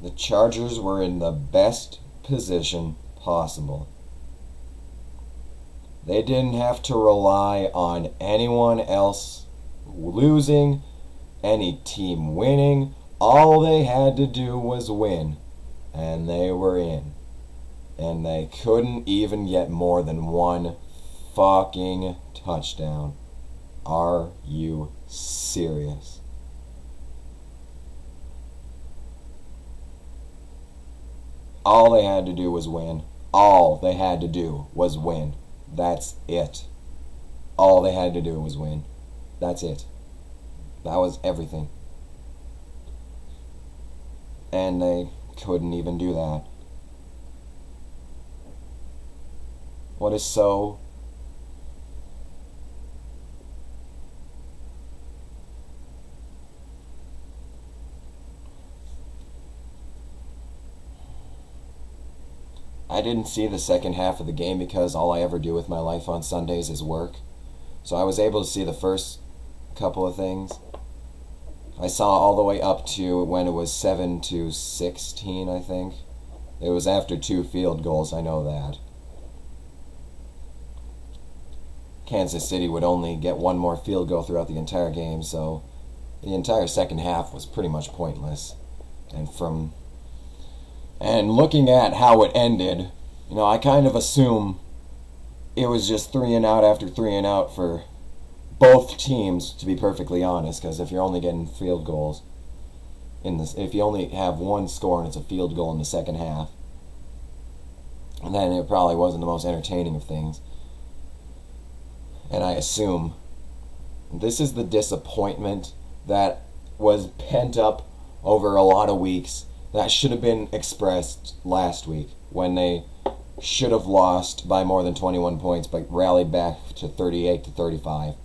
The Chargers were in the best position possible. They didn't have to rely on anyone else losing, any team winning. All they had to do was win, and they were in. And they couldn't even get more than one fucking touchdown. Are you serious? All they had to do was win. All they had to do was win. That's it. All they had to do was win. That's it. That was everything. And they couldn't even do that. What is so... I didn't see the second half of the game because all I ever do with my life on Sundays is work. So I was able to see the first couple of things. I saw all the way up to when it was 7-16, I think. It was after 2 field goals, I know that. Kansas City would only get 1 more field goal throughout the entire game, so the entire second half was pretty much pointless. And looking at how it ended, you know, I kind of assume it was just 3 and out after 3 and out for both teams, to be perfectly honest, because if you're only getting field goals if you only have 1 score and it's a field goal in the second half, then it probably wasn't the most entertaining of things. And I assume this is the disappointment that was pent up over a lot of weeks that should have been expressed last week when they should have lost by more than 21 points but rallied back to 38-35.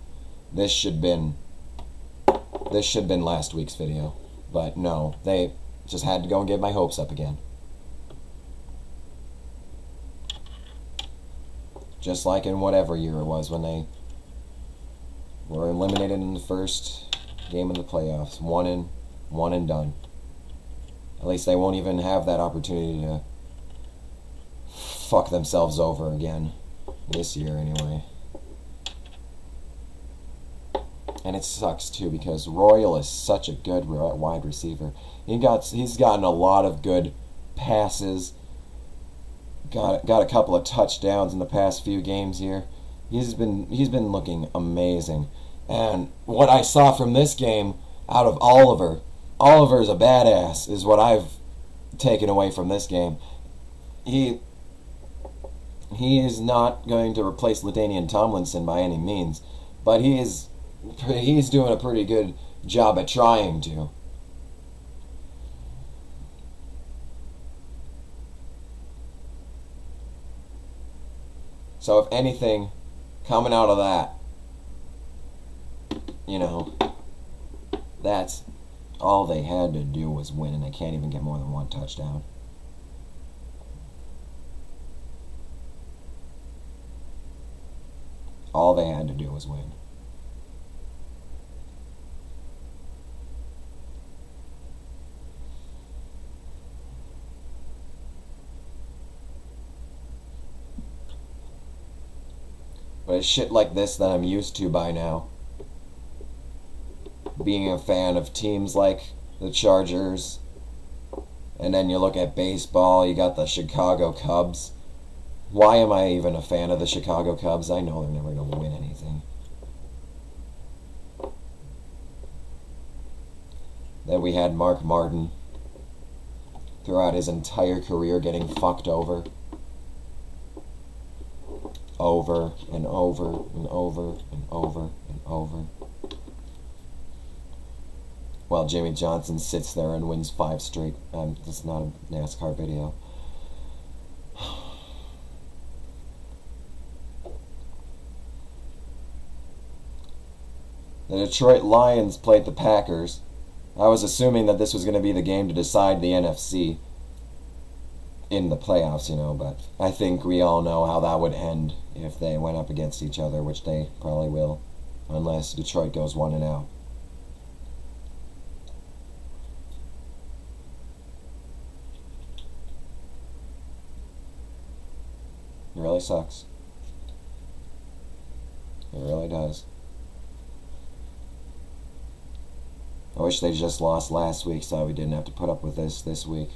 This should have been last week's video. But no, they just had to go and get my hopes up again. Just like in whatever year it was when they were eliminated in the first game of the playoffs. One and done. At least they won't even have that opportunity to fuck themselves over again. This year, anyway. And it sucks, too, because Royal is such a good wide receiver. He's gotten a lot of good passes. Got a couple of touchdowns in the past few games here. He's been looking amazing. And what I saw from this game out of Oliver's a badass, is what I've taken away from this game. He is not going to replace LaDainian Tomlinson by any means, but he's doing a pretty good job at trying to. So if anything, coming out of that, you know, that's all they had to do was win, and they can't even get more than 1 touchdown. All they had to do was win. But it's shit like this that I'm used to by now. Being a fan of teams like the Chargers, and then you look at baseball, you got the Chicago Cubs. Why am I even a fan of the Chicago Cubs? I know they're never going to win anything. Then we had Mark Martin throughout his entire career getting fucked over. Over and over and over and over and over. While Jimmy Johnson sits there and wins 5 straight. This is not a NASCAR video. The Detroit Lions played the Packers. I was assuming that this was going to be the game to decide the NFC in the playoffs, you know, but I think we all know how that would end if they went up against each other, which they probably will, unless Detroit goes 1 and out. really sucks. It really does. I wish they just lost last week so we didn't have to put up with this week.